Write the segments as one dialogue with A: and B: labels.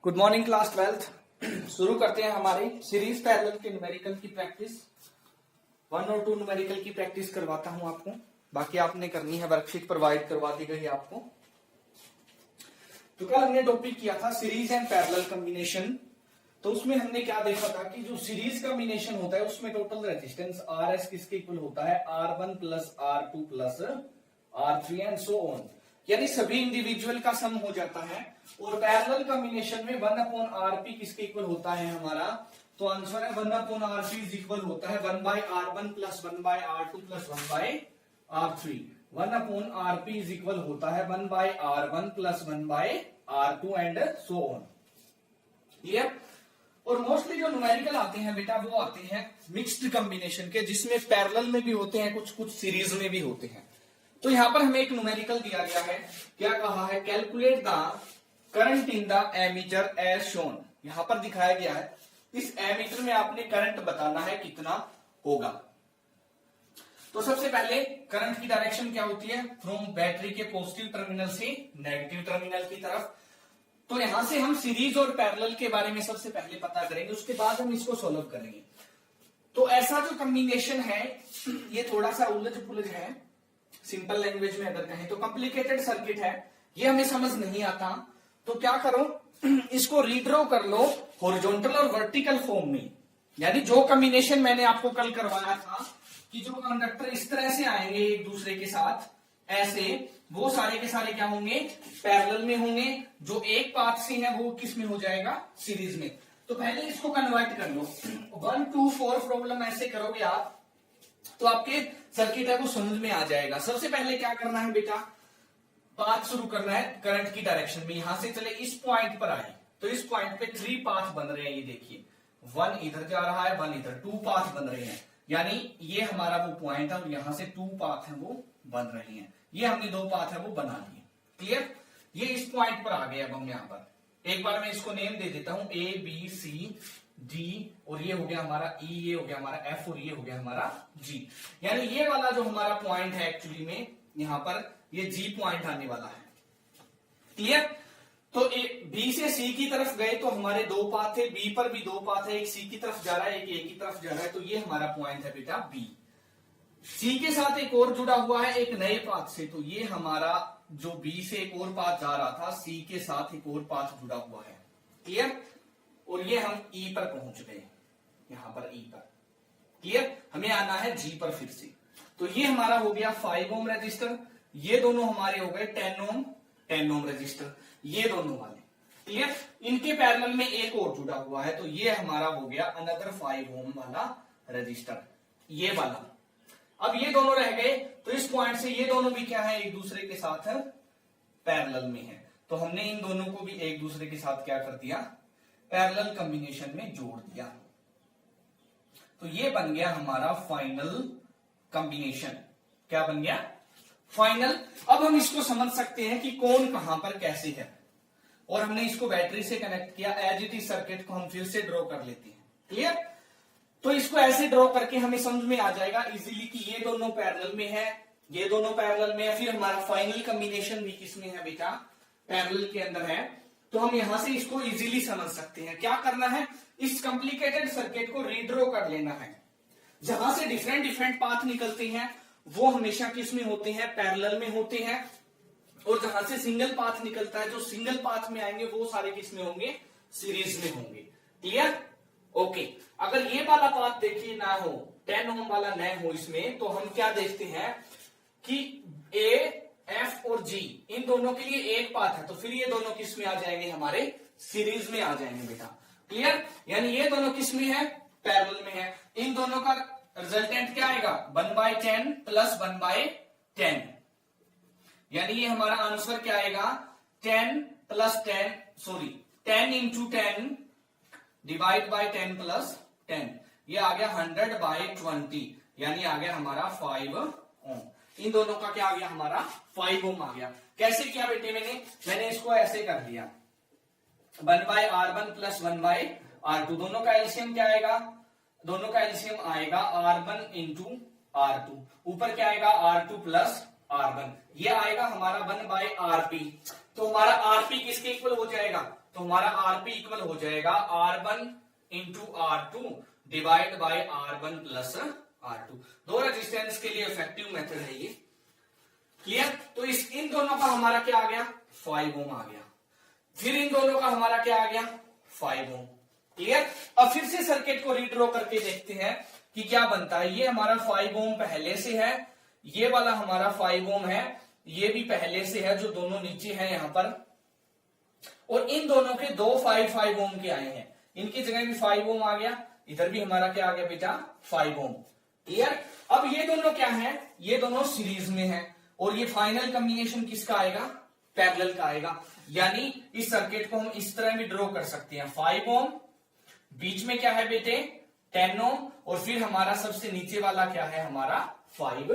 A: Good morning class 12th। शुरू करते हैं हमारी सीरीज पैरेलल के न्यूमेरिकल की प्रैक्टिस। 1 और 2 न्यूमेरिकल की प्रैक्टिस करवाता हूं आपको, बाकी आपने करनी है, वर्कशीट प्रोवाइड करवा दी गई आपको। तो कल हमने टॉपिक किया था सीरीज एंड पैरेलल कॉम्बिनेशन। तो उसमें हमने क्या देखा था कि जो सीरीज कॉम्बिनेशन होता है उसमें टोटल रेजिस्टेंस आर एस किसके इक्वल होता है, R1 plus R2 plus R3 and so on, यानी सभी इंडिविजुअल का सम हो जाता है। और पैरेलल कॉम्बिनेशन में 1 अपॉन आरपी किसके इक्वल होता है हमारा, तो आंसर है 1 अपॉन आरपी इज इक्वल होता है 1 by R1 plus 1 by R2 plus 1 by R3। 1 upon RP is equal होता है 1 by R1 plus 1 by R2 and so on. Clear. और मोस्टली जो न्यूमेरिकल आते हैं बेटा वो आते हैं मिक्स्ड कॉम्बिनेशन के, जिसमें पैरेलल में भी होते हैं, कुछ कुछ सीरीज में भी होते हैं। तो यहां पर हमें एक न्यूमेरिकल दिया गया है, क्या कहा है, calculate the current in the ammeter as shown. यहां पर दिखाया गया है इस एमीटर में आपने करंट बताना है कितना होगा। तो सबसे पहले करंट की डायरेक्शन क्या होती है, फ्रॉम बैटरी के पॉजिटिव टर्मिनल से नेगेटिव टर्मिनल की तरफ। तो यहां से हम सीरीज और पैरेलल के बारे में सबसे पहले पता करेंगे, उसके बाद हम इसको सॉल्व करेंगे। तो ऐसा जो कॉम्बिनेशन है ये थोड़ा सा उलझ पुलझ है, सिंपल लैंग्वेज में अगर कहें तो कॉम्प्लिकेटेड सर्किट है, ये हमें समझ नहीं आता। तो क्या करो, इसको रीड्रॉ कर लो हॉरिजॉन्टल और वर्टिकल फॉर्म में। यानी जो कॉम्बिनेशन मैंने आपको कल करवाया था कि जो कंडक्टर इस तरह से आएंगे एक दूसरे के साथ ऐसे, वो सारे के सारे क्या होंगे, पैरेलल में होंगे। जो एक पाथ से है वो किस में हो जाएगा, सीरीज में। तो पहले इसको कन्वर्ट कर लो। 1 2 4 प्रॉब्लम ऐसे करोगे आप तो आपके सर्किट है वो समझ में आ जाएगा। सबसे पहले क्या करना है बेटा, पाथ शुरू करना है करंट की डायरेक्शन में। यहां से चले इस पॉइंट पर आए तो इस पॉइंट पे 3 पाथ बन रहे हैं, ये देखिए 1 इधर जा रहा है 1 इधर, 2 पाथ बन रहे हैं। यानी ये हमारा वो पॉइंट है और यहां से 2 पाथ है वो बन रहे हैं। ये हमने 2 पाथ है वो बना लिए। क्लियर। ये इस पॉइंट पर आ गए। अब हम यहां पर एक बार मैं इसको नेम दे देता हूं, ए बी सी डी, और ये हो गया हमारा ई, ये हो गया हमारा एफ, और ये हो गया हमारा जी। यानी ये वाला जो हमारा पॉइंट है एक्चुअली में यहां पर ये जी पॉइंट आने वाला है। क्लियर। तो बी से सी की तरफ गए तो हमारे 2 पाथ थे, बी पर भी 2 पाथ है, एक सी की तरफ जा रहा है एक ए की तरफ जा रहा है। तो ये हमारा पॉइंट है बेटा बी। सी के साथ एक और जुड़ा हुआ है एक नए पाथ से, तो ये हमारा जो बी से एक और पाथ जा रहा था, सी के साथ एक और पाथ जुड़ा हुआ है। क्लियर। और ये हम ई पर पहुंच गए, यहां पर ई पर। क्लियर। हमें आना है जी पर फिर से। तो ये हमारा हो गया 5 ओम रजिस्टर, ये दोनों हमारे हो गए 10 ओम रजिस्टर, ये दोनों वाले। क्लियर। इनके पैरेलल में एक और जुड़ा हुआ है, तो ये हमारा हो गया अनदर 5 ओम वाला रजिस्टर, ये वाला। अब ये दोनों रह गए, तो इस पॉइंट से ये दोनों भी क्या है, एक दूसरे के साथ पैरेलल में है। तो हमने इन दोनों को भी एक दूसरे के साथ क्या कर दिया, पैरेलल कॉम्बिनेशन में जोड़ दिया। तो ये बन गया हमारा फाइनल कॉम्बिनेशन। क्या बन गया, फाइनल। अब हम इसको समझ सकते हैं कि कौन कहां पर कैसे है, और हमने इसको बैटरी से कनेक्ट किया। एज इट इज सर्किट को हम फिर से ड्रॉ कर लेते हैं। क्लियर। तो इसको ऐसे ड्रॉ करके हमें समझ में आ जाएगा इजीली कि ये दोनों पैरेलल में है, ये दोनों पैरेलल में है। फिर हमारा फाइनल कॉम्बिनेशन भी किसमें है बेटा, पैरेलल के अंदर है। तो हम यहां से इसको इजीली समझ सकते हैं। क्या करना है, इस कॉम्प्लिकेटेड सर्किट को रीड्रॉ कर लेना है। जहां से डिफरेंट डिफरेंट पाथ निकलते हैं वो हमेशा किस में होते हैं, पैरेलल में होते हैं। और जहां से सिंगल पाथ निकलता है, जो सिंगल पाथ में आएंगे वो सारे किस में होंगे, सीरीज में होंगे। क्लियर। ओके। अगर ये वाला पाथ देखिए ना हो, 10 ओम वाला न हो इसमें, तो हम क्या देखते हैं कि ए एफ और जी इन दोनों के लिए एक पाथ है, तो फिर ये दोनों किस में आ जाएंगे, हमारे सीरीज में आ जाएंगे बेटा। क्लियर। यानी ये दोनों किस में है, पैरेलल में है। इन दोनों का रिजल्टेंट क्या आएगा, 1/10 प्लस 1/10। यानी ये हमारा आंसर क्या आएगा, 10 plus 10 sorry 10 into 10 divide by 10 plus 10, ये आ गया 100/20, यानी आ गया हमारा 5 ओम। इन दोनों का क्या आ गया, हमारा 5 ओम आ गया। कैसे किया बेटे, मैंने इसको ऐसे कर दिया, 1/R1 प्लस 1/R2। दोनों का एलसीएम क्या आएगा, दोनों का एलसीएम आएगा R1 इंटू R2। ऊपर क्या आएगा, R2 प्लस R1, ये आएगा हमारा 1/RP। तो हमारा RP किसके इक्वल हो जाएगा, तो हमारा आरपी इक्वल हो जाएगा R1 into R2 divide by R1 plus R2। दो रेजिस्टेंस के लिए इफेक्टिव मेथड है ये। क्लियर? तो इन दोनों का हमारा क्या आ गया, 5 ओम आ गया। फिर इन दोनों का हमारा क्या आ गया, 5 ओम। क्लियर? अब फिर से सर्किट को रीड्रॉ करके देखते हैं कि क्या बनता है। ये हमारा 5 ओम पहले से है, ये वाला हमारा 5 ओम है, ये भी पहले से है, जो दोनों नीचे हैं यहां पर। और इन दोनों के दो 5 ओम के आए हैं, इनकी जगह भी 5 ओम आ गया, इधर भी हमारा क्या आ गया बेटा, 5 ओम। क्लियर? अब ये दोनों क्या है, ये दोनों सीरीज में है, और ये फाइनल कॉम्बिनेशन किसका आएगा, पैरेलल का आएगा। यानी इस सर्किट को हम इस तरह भी ड्रॉ कर सकते हैं, 5 ओम, बीच में क्या है बेटे 10 ओम, और फिर हमारा सबसे नीचे वाला क्या है, हमारा 5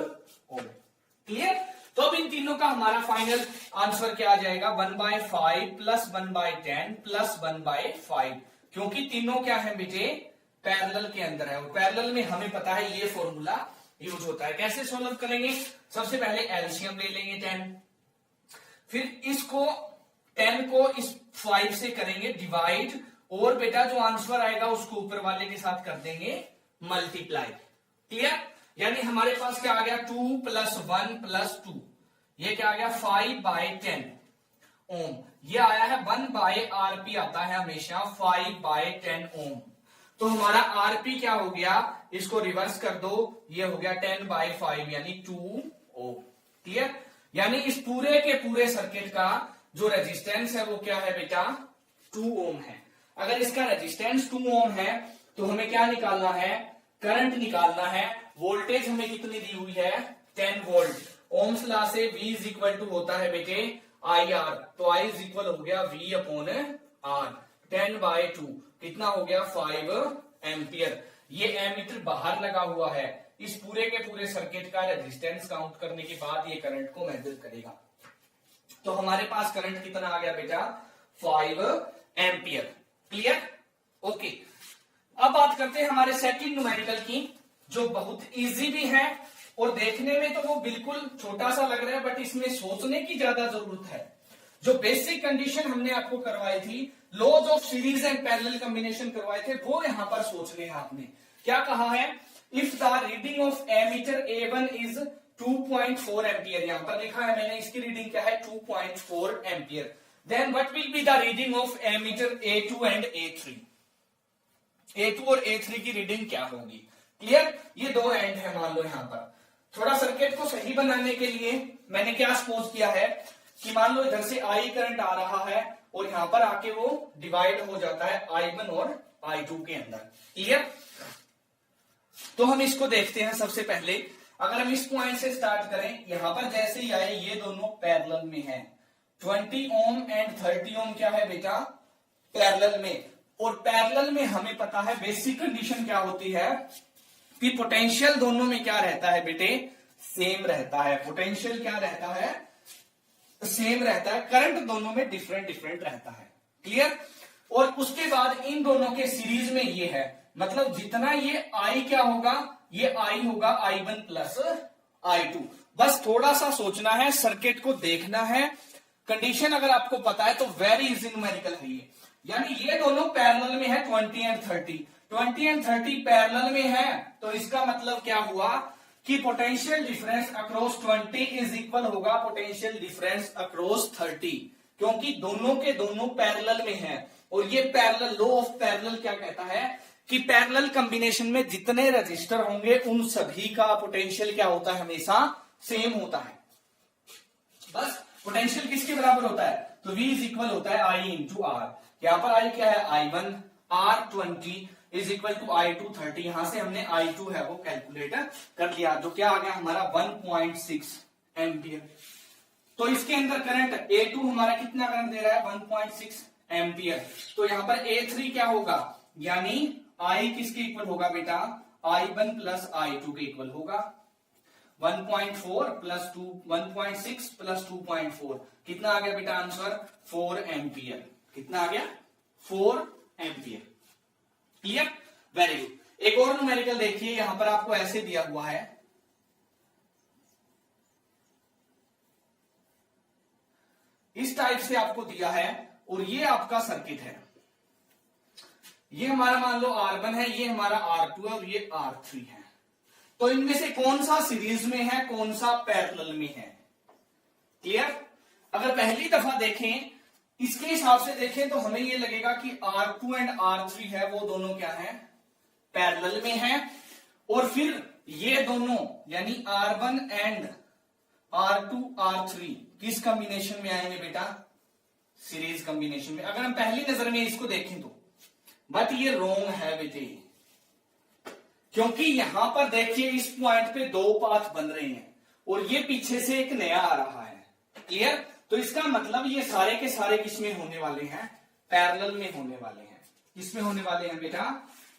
A: ओम। क्लियर? तो अब इन तीनों का हमारा फाइनल आंसर क्या आ जाएगा, 1/5 प्लस 1/10 प्लस 1/5, क्योंकि तीनों क्या है बेटे पैरेलल के अंदर है, और पैरेलल में हमें पता है ये फॉर्मूला यूज होता है। कैसे सोल्व करेंगे, सबसे पहले एलसीएम ले लेंगे 10, फिर इसको 10 को इस 5 से करेंगे डिवाइड, और बेटा जो आंसर आएगा उसको ऊपर वाले के साथ कर देंगे मल्टीप्लाई। क्लियर? यानी हमारे पास क्या आ गया, 2 प्लस 1 प्लस 2, ये क्या आ गया 5/10 ओम। ये आया है 1/RP आता है हमेशा 5/10 ओम। तो हमारा आरपी क्या हो गया, इसको रिवर्स कर दो, ये हो गया 10/5 यानी 2 ओम। क्लियर? यानी इस पूरे के पूरे सर्किट का जो रेजिस्टेंस है वो क्या है बेटा, 2 ओम है। अगर इसका रेजिस्टेंस 2 ओम है तो हमें क्या निकालना है, करंट निकालना है। वोल्टेज हमें कितनी दी हुई है, 10 वोल्ट। ओम्स लॉ से V इज इक्वल टू होता है बेटे IR, तो I इज इक्वल हो गया V अपॉन R। 10/2 कितना हो गया, 5 एम्पियर। ये एमीटर बाहर लगा हुआ है, इस पूरे के पूरे सर्किट का रेजिस्टेंस काउंट करने के बाद ये करंट को मेजर करेगा। तो हमारे पास करंट कितना आ गया बेटा, 5 एम्पियर। क्लियर? ओके। अब बात करते हैं हमारे सेकंड न्यूमेरिकल की, जो बहुत इजी भी है, और देखने में तो वो बिल्कुल छोटा सा लग रहा है, बट इसमें सोचने की ज्यादा जरूरत है। जो बेसिक कंडीशन हमने आपको करवाई थी, laws of series and parallel combination करवाए थे, वो यहां पर सोचने हैं आपने। क्या कहा है, if the reading of ammeter A1 is 2.4 ampere, यहां पर लिखा है मैंने, इसकी रीडिंग क्या है 2.4 ampere, then what will be the reading of ammeter A2 and A3। A2 और A3 की रीडिंग क्या होगी। क्लियर? ये दो एंड है, मान लो यहां पर। थोड़ा सर्किट को सही बनाने के लिए मैंने क्या सपोज किया है कि मान लो इधर से I करंट आ रहा है, और यहां पर आके वो डिवाइड हो जाता है I1 और I2 के अंदर। क्लियर? तो हम इसको देखते हैं। सबसे पहले अगर हम इस पॉइंट से स्टार्ट करें, यहां पर जैसे ही आए ये दोनों पैरेलल में हैं, 20 ओम एंड 30 ओम क्या है बेटा, पैरेलल में। और पैरेलल में हमें पता है बेसिक कंडीशन क्या होती है कि पोटेंशियल दोनों में क्या रहता है बेटे, सेम रहता है। पोटेंशियल क्या रहता है, सेम रहता है। करंट दोनों में डिफरेंट डिफरेंट रहता है। क्लियर? और उसके बाद इन दोनों के सीरीज में ये है, मतलब जितना ये I क्या होगा, ये I होगा I1 प्लस I2। बस थोड़ा सा सोचना है, सर्किट को देखना है। कंडीशन अगर आपको पता है तो वेरी इजी न्यूमेरिकल है ये। यानी ये दोनों पैरेलल में है 20 एंड 30, 20 एंड 30 पैरेलल में है, तो इसका मतलब क्या हुआ कि potential difference across 20 is equal होगा पोटेंशियल डिफरेंस अक्रॉस 30, क्योंकि दोनों के दोनों पैरेलल में हैं। और ये पैरेलल, लॉ ऑफ पैरेलल क्या कहता है कि पैरेलल कॉम्बिनेशन में जितने रजिस्टर होंगे उन सभी का पोटेंशियल क्या होता है, हमेशा सेम होता है। बस पोटेंशियल किसके बराबर होता है, तो V इज इक्वल होता है I इंटू R। यहां पर I क्या है, I1, R20 is equal to I2 30। यहां से हमने I2 है वो कैलकुलेट कर लिया, जो क्या आ गया हमारा 1.6 एम्पियर। तो इसके अंदर करंट A2 हमारा कितना करंट दे रहा है, 1.6 एम्पियर। तो यहां पर A3 क्या होगा, यानी I किसके इक्वल होगा बेटा, I1 प्लस I2 के इक्वल होगा। 1.4 प्लस 2, 1.6 प्लस 2.4 कितना आ गया बेटा आंसर, 4 एम्पियर। कितना आ गया, 4 एम्पियर। क्लियर? Very good. एक और न्यूमेरिकल देखिए, यहां पर आपको ऐसे दिया हुआ है, इस टाइप से आपको दिया है और ये आपका सर्किट है। ये हमारा मान लो R1 है, ये हमारा R2 है और ये R3 है। तो इनमें से कौन सा सीरीज में है, कौन सा पैरेलल में है? क्लियर? अगर पहली दफा देखें, इसके हिसाब से देखें तो हमें ये लगेगा कि R2 एंड R3 है वो दोनों क्या है, पैरेलल में है। और फिर ये दोनों यानी R1 एंड R2 R3 किस कॉम्बिनेशन में आएंगे बेटा? सीरीज कॉम्बिनेशन में। अगर हम पहली नजर में इसको देखें तो, बट ये रॉन्ग है बेटे, क्योंकि यहां पर देखिए इस पॉइंट पे दो पाथ बन रहे हैं और ये पीछे से एक नया आ रहा है। क्लियर? तो इसका मतलब ये सारे के सारे किसमें होने वाले हैं? पैरेलल में होने वाले हैं। किसमें होने वाले हैं बेटा?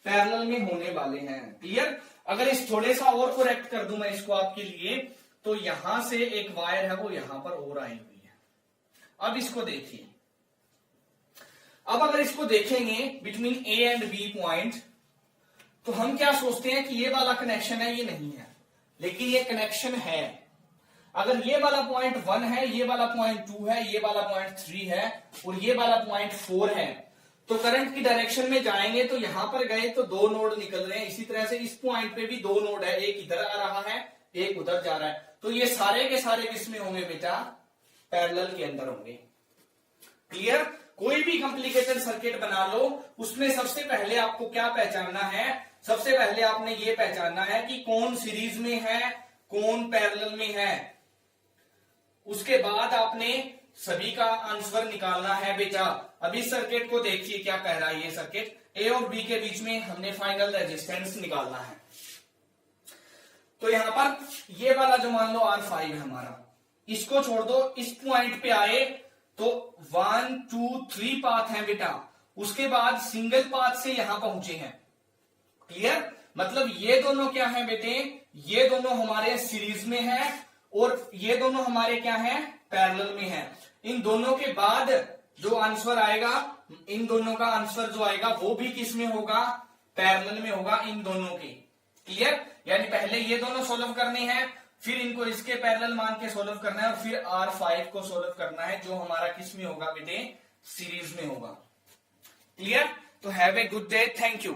A: पैरेलल में होने वाले हैं। क्लियर? अगर इस थोड़े सा और करेक्ट कर दूं मैं इसको आपके लिए, तो यहां से एक वायर है वो यहां पर और आई हुई है। अब इसको देखिए, अब अगर इसको देखेंगे between A and B point, तो हम क्या सोचते हैं कि ये वाला कनेक्शन है, ये नहीं है, लेकिन ये कनेक्शन है। अगर ये वाला पॉइंट 1 है, ये वाला पॉइंट 2 है, ये वाला पॉइंट 3 है और ये वाला पॉइंट 4 है, तो करंट की डायरेक्शन में जाएंगे तो यहां पर गए तो दो नोड निकल रहे हैं। इसी तरह से इस पॉइंट पे भी दो नोड है, एक इधर आ रहा है, एक उधर जा रहा है। तो ये सारे के सारे किसमें होंगे बेटा? पैरेलल के अंदर होंगे। क्लियर? कोई भी कॉम्प्लिकेटेड सर्किट बना लो, उसमें सबसे पहले आपको क्या पहचानना है? सबसे पहले आपने ये पहचानना है कि कौन सीरीज में है, कौन पैरेलल में है। उसके बाद आपने सभी का आंसर निकालना है बेटा। अब इस सर्किट को देखिए क्या कह रहा है। ये सर्किट ए और बी के बीच में हमने फाइनल रेजिस्टेंस निकालना है। तो यहां पर ये वाला जो मान लो R5 है हमारा, इसको छोड़ दो, इस पॉइंट पे आए तो 1 2 3 पाथ है बेटा। उसके बाद सिंगल पाथ से यहां पहुंचे हैं। क्लियर? मतलब ये दोनों क्या है बेटे? ये दोनों हमारे सीरीज में है और ये दोनों हमारे क्या है? पैरेलल में है। इन दोनों के बाद जो आंसर आएगा, इन दोनों का आंसर जो आएगा वो भी किस में होगा? पैरेलल में होगा इन दोनों के। क्लियर? यानी पहले ये दोनों सोल्व करने हैं, फिर इनको इसके पैरेलल मान के सोल्व करना है और फिर R5 को सोल्व करना है, जो हमारा किस में होगा बेटे? सीरीज में होगा। क्लियर? तो have a good day, thank you.